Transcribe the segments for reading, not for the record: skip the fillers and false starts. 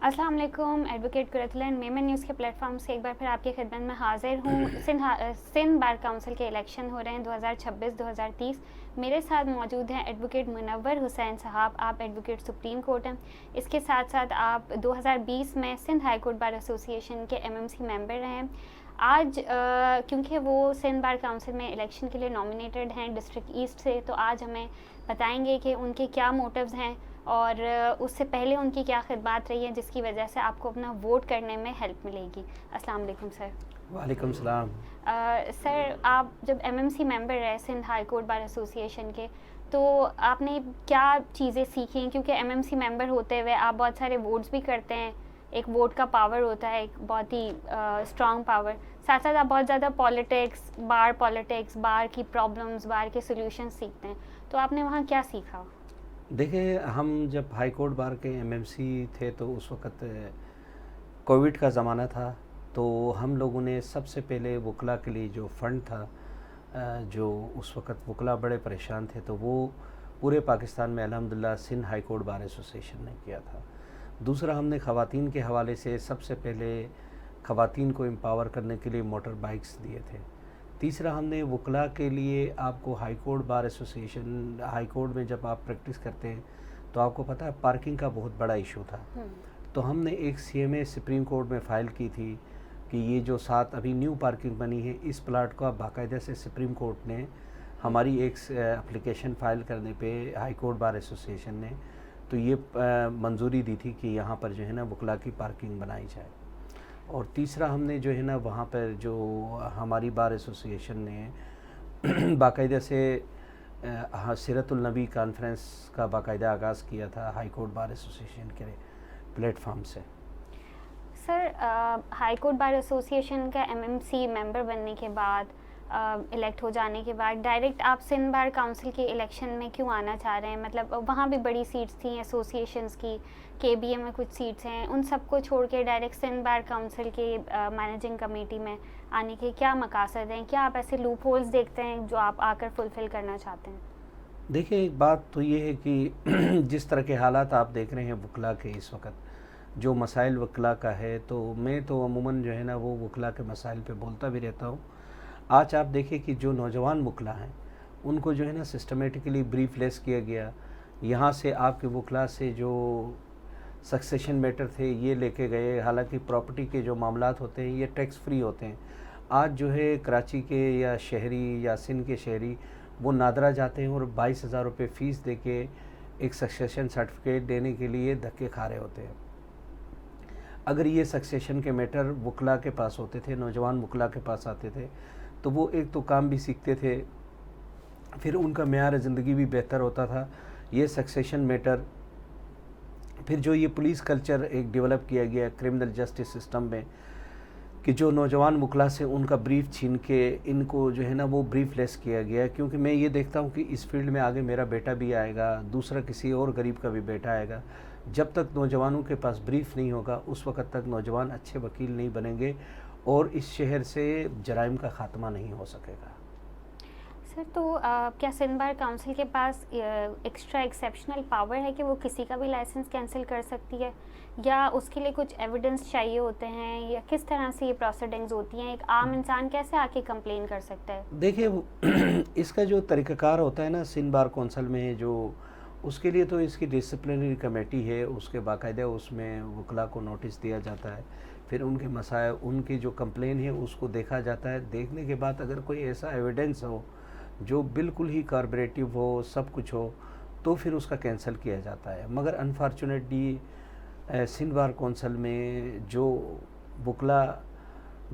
अस्सलाम वालेकुम। Advocate कुरैतुल Memon news के प्लेटफॉर्म से एक बार फिर आपकी खिदमत में हाजिर हूँ। सिंध बार काउंसिल के इलेक्शन हो रहे हैं 2026-2030। मेरे साथ मौजूद हैं एडवोकेट मुनव्वर हुसैन साहब। आप एडवोकेट सुप्रीम कोर्ट हैं। इसके साथ साथ आप 2020 में Sindh high court bar association के एमएमसी मेंबर रहे हैं। आज क्योंकि वो सिंध बार काउंसिल में इलेक्शन के लिए नॉमिनेटेड हैं डिस्ट्रिक्ट ईस्ट से, तो आज हमें बताएंगे कि उनके क्या मोटिव्स हैं और उससे पहले उनकी क्या खिदमत रही है जिसकी वजह से आपको अपना वोट करने में हेल्प मिलेगी। अस्सलाम वालेकुम सर। वालेकुम सलाम। सर, आप जब एमएमसी मेंबर रहे Sindh high court bar association के, तो आपने क्या चीज़ें सीखी? क्योंकि एमएमसी मेंबर होते हुए आप बहुत सारे वोट्स भी करते हैं। एक वोट का पावर होता है, एक बहुत ही स्ट्रॉन्ग पावर। साथ साथ आप बहुत ज़्यादा पॉलिटिक्स, बार की प्रॉब्लम्स, बार के सोल्यूशन सीखते हैं। तो आपने वहाँ क्या सीखा? देखिए, हम जब हाई कोर्ट बार के एमएमसी थे तो उस वक़्त कोविड का ज़माना था। तो हम लोगों ने सबसे पहले वकला के लिए जो फ़ंड था, जो उस वक़्त वकला बड़े परेशान थे, तो वो पूरे पाकिस्तान में अल्हम्दुलिल्लाह Sindh high court bar association ने किया था। दूसरा, हमने ख़वातीन के हवाले से सबसे पहले ख़वातीन को एम्पावर करने के लिए मोटर बाइक्स दिए थे। तीसरा, हमने वकला के लिए आपको high court bar association, high court में जब आप प्रैक्टिस करते हैं तो आपको पता है पार्किंग का बहुत बड़ा इशू था। तो हमने एक सीएमए सुप्रीम कोर्ट में फ़ाइल की थी कि ये जो 7 अभी न्यू पार्किंग बनी है, इस प्लाट का बाकायदा से सुप्रीम कोर्ट ने हमारी एक एप्लीकेशन फ़ाइल करने पे हाई कोर्ट बार एसोसिएशन ने तो ये मंजूरी दी थी कि यहाँ पर जो है ना वकला की पार्किंग बनाई जाए। और तीसरा, हमने जो है ना वहाँ पर जो हमारी बार एसोसिएशन ने बाकायदा से सीरतुल नबी कॉन्फ्रेंस का बाकायदा आगाज़ किया था हाई कोर्ट बार एसोसिएशन के प्लेटफॉर्म से। Sir, high court bar association का एमएमसी मेंबर बनने के बाद, इलेक्ट हो जाने के बाद डायरेक्ट आप सिंध बार काउंसिल के इलेक्शन में क्यों आना चाह रहे हैं? मतलब वहाँ भी बड़ी सीट्स थी एसोसिएशंस की, केबीए में कुछ सीट्स हैं, उन सबको छोड़ के डायरेक्ट सिंध बार काउंसिल के मैनेजिंग कमेटी में आने के क्या मकासद हैं? क्या आप ऐसे लूप होल्स देखते हैं जो आप आकर फुलफ़िल करना चाहते हैं? देखिए, एक बात तो ये है कि जिस तरह के हालात आप देख रहे हैं वकला के इस वक्त, जो मसाइल वकला का है, तो मैं तो अमूमन जो है ना वो वकला के मसाइल पे बोलता भी रहता हूँ। आज आप देखिए कि जो नौजवान वकला हैं उनको जो है ना सिस्टमेटिकली ब्रीफलेस किया गया। यहाँ से आपके वकला से जो सक्सेशन मैटर थे ये लेके गए, हालांकि प्रॉपर्टी के जो मामलात होते हैं ये टैक्स फ्री होते हैं। आज जो है कराची के या शहरी या सिंध के शहरी वो नादरा जाते हैं और 22,000 रुपये फ़ीस दे के एक सक्सेशन सर्टिफिकेट देने के लिए धक्के खा रहे होते हैं। अगर ये सक्सेशन के मैटर वकला के पास होते थे, नौजवान वकला के पास आते थे, तो वो एक तो काम भी सीखते थे, फिर उनका मेयार ज़िंदगी भी बेहतर होता था। ये सक्सेशन मैटर, फिर जो ये पुलिस कल्चर एक डेवलप किया गया क्रिमिनल जस्टिस सिस्टम में कि जो नौजवान वकला से उनका ब्रीफ छीन के इनको जो है ना वो ब्रीफलेस किया गया। क्योंकि मैं ये देखता हूँ कि इस फील्ड में आगे मेरा बेटा भी आएगा, दूसरा किसी और गरीब का भी बेटा आएगा। जब तक नौजवानों के पास ब्रीफ नहीं होगा उस वक़्त तक नौजवान अच्छे वकील नहीं बनेंगे और इस शहर से जराइम का ख़ात्मा नहीं हो सकेगा। सर, तो क्या सिंध बार काउंसिल के पास एक्स्ट्रा एक्सेप्शनल पावर है कि वो किसी का भी लाइसेंस कैंसिल कर सकती है, या उसके लिए कुछ एविडेंस चाहिए होते हैं, या किस तरह से ये प्रोसीडिंग्स होती हैं? एक आम इंसान कैसे आके कंप्लेन कर सकता है? देखिए, इसका जो तरीक़ाकार होता है ना सिंध बार कौंसिल में, जो उसके लिए तो इसकी डिसिप्लिनरी कमेटी है, उसके बाकायदा उसमें वकला को नोटिस दिया जाता है, फिर उनके मसाइल, उनकी जो कंप्लेन है उसको देखा जाता है। देखने के बाद अगर कोई ऐसा एविडेंस हो जो बिल्कुल ही कॉर्पोरेटिव हो, सब कुछ हो, तो फिर उसका कैंसिल किया जाता है। मगर अनफॉर्चुनेटली सिंध बार कौंसिल में जो वकला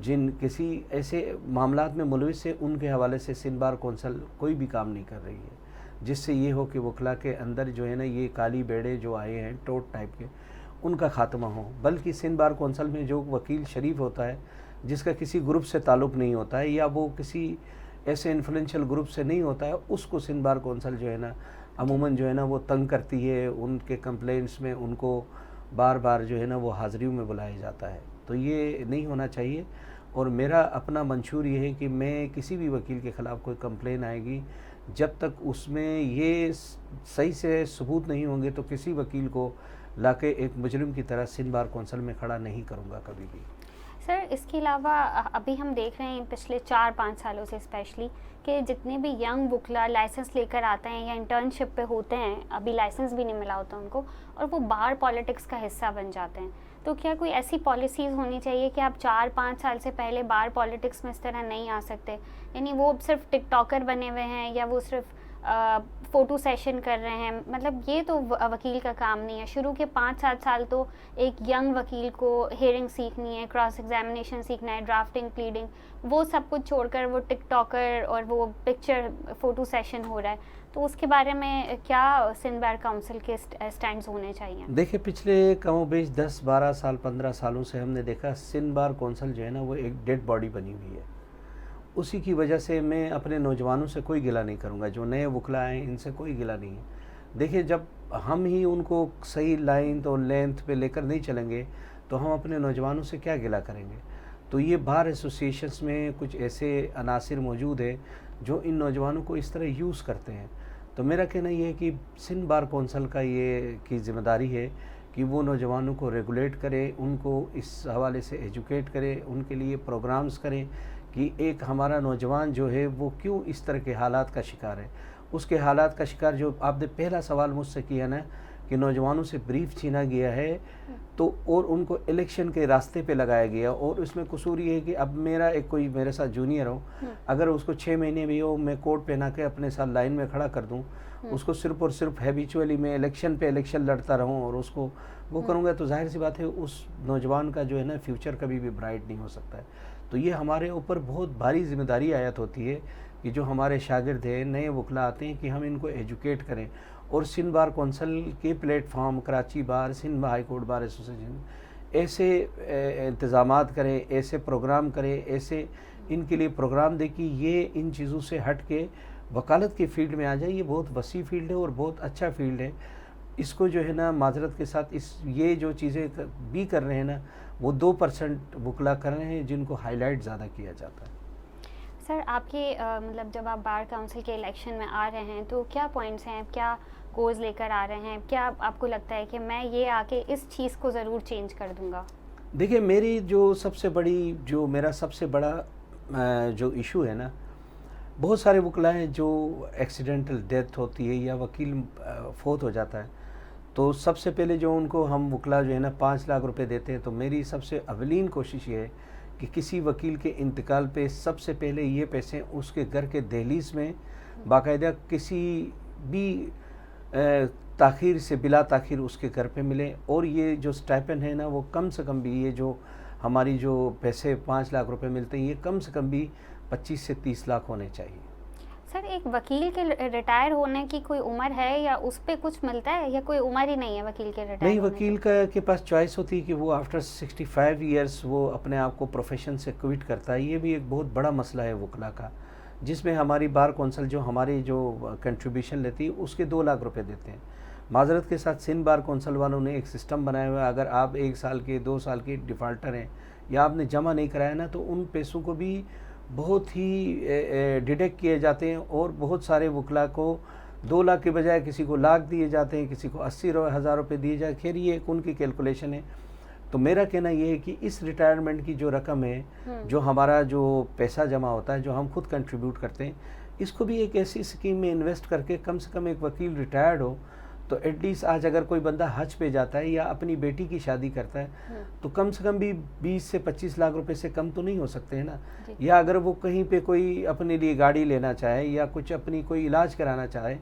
जिन किसी ऐसे मामलात में मुलविस है, उनके हवाले से सिंध बार कौंसिल कोई भी काम नहीं कर रही है जिससे ये हो कि वकला के अंदर जो है ना ये काली बेड़े जो आए हैं टोट टाइप के, उनका ख़ात्मा हो। बल्कि सिंध बार कौंसिल में जो वकील शरीफ होता है, जिसका किसी ग्रुप से ताल्लुक़ नहीं होता है या वो किसी ऐसे इन्फ्लुएंशियल ग्रुप से नहीं होता है, उसको सिंध बार कौंसिल जो है ना अमूमन जो है ना वो तंग करती है। उनके कंप्लेंट्स में उनको बार बार जो है ना वो हाज़िरियों में बुलाया जाता है। तो ये नहीं होना चाहिए। और मेरा अपना मंशूर ये है कि मैं किसी भी वकील के ख़िलाफ़ कोई कंप्लेन आएगी, जब तक उसमें ये सही से सबूत नहीं होंगे तो किसी वकील को लाके एक मुजरिम की तरह सिंध बार कौंसिल में खड़ा नहीं करूँगा कभी भी। सर इसके अलावा अभी हम देख रहे हैं पिछले 4-5 सालों से स्पेशली कि जितने भी यंग वुकला लाइसेंस लेकर आते हैं या इंटर्नशिप पे होते हैं, अभी लाइसेंस भी नहीं मिला होता उनको, और वो बार पॉलिटिक्स का हिस्सा बन जाते हैं। तो क्या कोई ऐसी पॉलिसीज़ होनी चाहिए कि आप 4-5 साल से पहले बार पॉलिटिक्स में इस तरह नहीं आ सकते, यानी वो सिर्फ टिकटॉकर बने हुए हैं या वो सिर्फ फ़ोटो सेशन कर रहे हैं, मतलब ये तो वकील का काम नहीं है। शुरू के 5-7 साल तो एक यंग वकील को हेयरिंग सीखनी है, क्रॉस एग्जामिनेशन सीखना है, ड्राफ्टिंग, प्लीडिंग, वो सब कुछ छोड़कर वो टिकटॉकर और वो पिक्चर फ़ोटो सेशन हो रहा है। तो उसके बारे में क्या सिंध बार काउंसिल के स्टैंड्स होने चाहिए? देखिए, पिछले कमोबेश 10-12 साल 15 सालों से हमने देखा सिंध बार कौंसिल जो है ना वो एक डेड बॉडी बनी हुई है। उसी की वजह से मैं अपने नौजवानों से कोई गिला नहीं करूँगा, जो नए वकला हैं इनसे कोई गिला नहीं है। देखिए, जब हम ही उनको सही लाइन और लेंथ पे लेकर नहीं चलेंगे तो हम अपने नौजवानों से क्या गिला करेंगे। तो ये बार एसोसिएशंस में कुछ ऐसे अनासिर मौजूद है जो इन नौजवानों को इस तरह यूज़ करते हैं। तो मेरा कहना ये है कि सिंध बार कौंसिल का ये की ज़िम्मेदारी है कि वो नौजवानों को रेगुलेट करे, उनको इस हवाले से एजुकेट करे, उनके लिए प्रोग्राम्स करें कि एक हमारा नौजवान जो है वो क्यों इस तरह के हालात का शिकार है। उसके हालात का शिकार, जो आपने पहला सवाल मुझसे किया ना कि नौजवानों से ब्रीफ छीना गया है तो और उनको इलेक्शन के रास्ते पे लगाया गया, और उसमें कसूर ये है कि अब मेरा एक कोई मेरे साथ जूनियर हो, अगर उसको 6 महीने भी हो मैं कोट पहना के अपने साथ लाइन में खड़ा कर दूं, उसको सिर्फ और सिर्फ हैबिचुअली मैं इलेक्शन पे इलेक्शन लड़ता रहूं और उसको वो करूंगा, तो जाहिर सी बात है उस नौजवान का जो है ना फ्यूचर कभी भी ब्राइट नहीं हो सकता है। तो ये हमारे ऊपर बहुत भारी जिम्मेदारी आयत होती है कि जो हमारे शागिर्द हैं, नए वकला आते हैं, कि हम इनको एजुकेट करें। और सिंध बार कौंसिल के platform, Karachi bar, Sindh high court bar association ऐसे इंतज़ामात करें, ऐसे प्रोग्राम करें, ऐसे इनके लिए प्रोग्राम दें कि ये इन चीज़ों से हट के वकालत की फ़ील्ड में आ जाए। ये बहुत वसी फ़ील्ड है और बहुत अच्छा फ़ील्ड है। इसको जो है ना माजरत के साथ ये जो चीज़ें भी कर रहे हैं ना वो 2% वकला कर रहे हैं जिनको हाईलाइट ज़्यादा किया जाता है। सर आपके मतलब जब आप बार काउंसिल के इलेक्शन में आ रहे हैं तो क्या पॉइंट्स हैं, क्या गोल्स लेकर आ रहे हैं, क्या आपको लगता है कि मैं ये आके इस चीज़ को ज़रूर चेंज कर दूंगा? देखिए, मेरा सबसे बड़ा जो इशू है ना, बहुत सारे वकला हैं जो एक्सीडेंटल डेथ होती है या वकील फौत हो जाता है, तो सबसे पहले जो उनको हम वकला जो है ना 5 लाख रुपए देते हैं। तो मेरी सबसे अवलीन कोशिश ये है कि किसी वकील के इंतकाल पे सबसे पहले ये पैसे उसके घर के दहलीज में बाकायदा किसी भी ताख़ीर से बिला ताख़ीर उसके घर पे मिले। और ये जो स्टाइपेंड है ना वो कम से कम भी, ये जो हमारी जो पैसे 5 लाख रुपए मिलते हैं, ये कम से कम भी 25 से 30 लाख होने चाहिए। सर एक वकील के रिटायर होने की कोई उम्र है या उस पर कुछ मिलता है, या कोई उम्र ही नहीं है वकील के रिटायर नहीं, होने वकील के पास चॉइस होती है कि वो आफ्टर 65 ईयर्स वो अपने आप को प्रोफेशन से क्विट करता है। ये भी एक बहुत बड़ा मसला है वकला का, जिसमें हमारी बार कौंसिल जो हमारी जो कंट्रीब्यूशन लेती है उसके 2 लाख रुपए देते हैं। माजरत के साथ सिंध बार कौंसिल वालों ने एक सिस्टम बनाया हुआ है, अगर आप 1 साल के 2 साल के डिफ़ाल्टर हैं या आपने जमा नहीं कराया ना, तो उन पैसों को भी बहुत ही डिडक्ट किए जाते हैं। और बहुत सारे वकला को 2 लाख के बजाय किसी को लाख दिए जाते हैं, किसी को 80,000 रुपये दिए जाए। खैर ये एक उनकी कैलकुलेशन है। तो मेरा कहना ये है कि इस रिटायरमेंट की जो रकम है, जो हमारा जो पैसा जमा होता है, जो हम खुद कंट्रीब्यूट करते हैं, इसको भी एक ऐसी स्कीम में इन्वेस्ट करके कम से कम एक वकील रिटायर्ड हो तो एटलीस्ट आज अगर कोई बंदा हज पे जाता है या अपनी बेटी की शादी करता है तो कम से कम भी 20 से 25 लाख रुपए से कम तो नहीं हो सकते हैं ना। या अगर वो कहीं पे कोई अपने लिए गाड़ी लेना चाहे या कुछ अपनी कोई इलाज कराना चाहे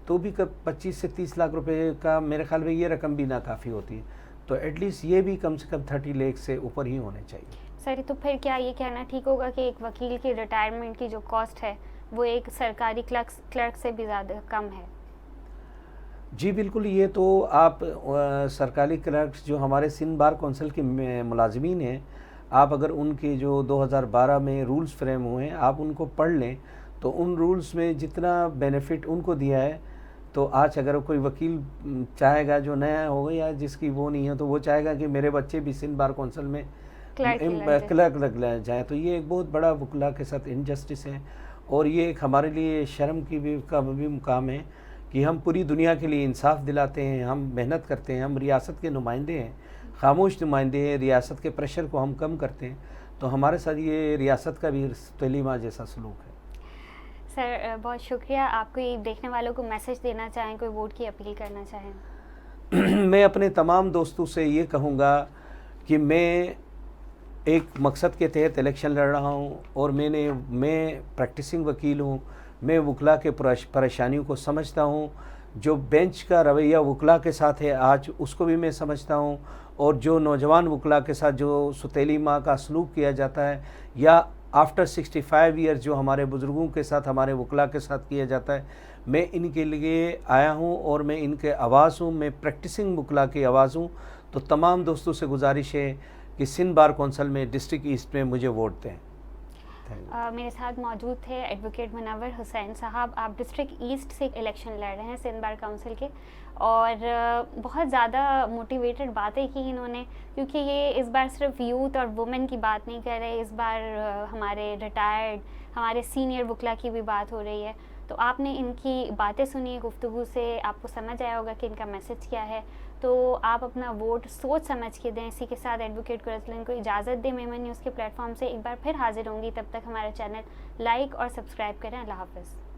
तो भी 25 से 30 लाख रुपए का मेरे ख्याल में ये रकम भी नाकाफ़ी होती है। तो एटलीस्ट ये भी कम से कम 30 लाख से ऊपर ही होने चाहिए। सर तो फिर क्या ये कहना ठीक होगा कि एक वकील की रिटायरमेंट की जो कॉस्ट है वो एक सरकारी क्लर्क से भी ज़्यादा कम है? जी बिल्कुल, ये तो आप सरकारी क्लर्क्स जो हमारे सिंध बार कौंसिल के मुलाजमीन हैं, आप अगर उनके जो 2012 में रूल्स फ्रेम हुए हैं आप उनको पढ़ लें तो उन रूल्स में जितना बेनिफिट उनको दिया है, तो आज अगर कोई वकील चाहेगा जो नया होगा या जिसकी वो नहीं है तो वो चाहेगा कि मेरे बच्चे भी सिंध बार कौंसिल में क्लर्क लग जाए, तो ये एक बहुत बड़ा वकला के साथ इनजस्टिस है। और ये एक हमारे लिए शर्म की भी मुकाम है कि हम पूरी दुनिया के लिए इंसाफ दिलाते हैं, हम मेहनत करते हैं, हम रियासत के नुमाइंदे हैं, खामोश नुमाइंदे हैं, रियासत के प्रेशर को हम कम करते हैं, तो हमारे साथ ये रियासत का भी सौतेली माँ जैसा सलूक है। सर बहुत शुक्रिया। आप कोई देखने वालों को मैसेज देना चाहें, कोई वोट की अपील करना चाहें? मैं अपने तमाम दोस्तों से ये कहूँगा कि मैं एक मकसद के तहत इलेक्शन लड़ रहा हूँ और मैं प्रैक्टिसिंग वकील हूँ। मैं वकला के परेशानियों को समझता हूँ। जो बेंच का रवैया वकला के साथ है आज, उसको भी मैं समझता हूँ। और जो नौजवान वकला के साथ जो सौतेली माँ का सलूक किया जाता है, या आफ्टर 65 ईयर जो हमारे बुज़ुर्गों के साथ, हमारे वकला के साथ किया जाता है, मैं इनके लिए आया हूँ और मैं इनके आवाज़ हूँ। मैं प्रैक्टिसिंग वकला की आवाज़ हूँ। तो तमाम दोस्तों से गुजारिश है कि सिंध बार कौंसिल में डिस्ट्रिक्ट ईस्ट में मुझे वोट दें। मेरे साथ मौजूद थे एडवोकेट मुनव्वर हुसैन साहब। आप डिस्ट्रिक्ट ईस्ट से इलेक्शन लड़ रहे हैं सिंध बार काउंसिल के, और बहुत ज़्यादा मोटिवेटेड बातें की इन्होंने, क्योंकि ये इस बार सिर्फ यूथ और वुमेन की बात नहीं कर रहे, इस बार हमारे रिटायर्ड, हमारे सीनियर वकला की भी बात हो रही है। तो आपने इनकी बातें सुनी, गुफ्तगू से आपको समझ आया होगा कि इनका मैसेज क्या है। तो आप अपना वोट सोच समझ के दें। इसी के साथ एडवोकेट कुरैशी को इजाज़त दें। मेमन न्यूज़ के प्लेटफॉर्म से एक बार फिर हाजिर होंगी। तब तक हमारा चैनल लाइक और सब्सक्राइब करें। अल्लाह हाफ़िज़।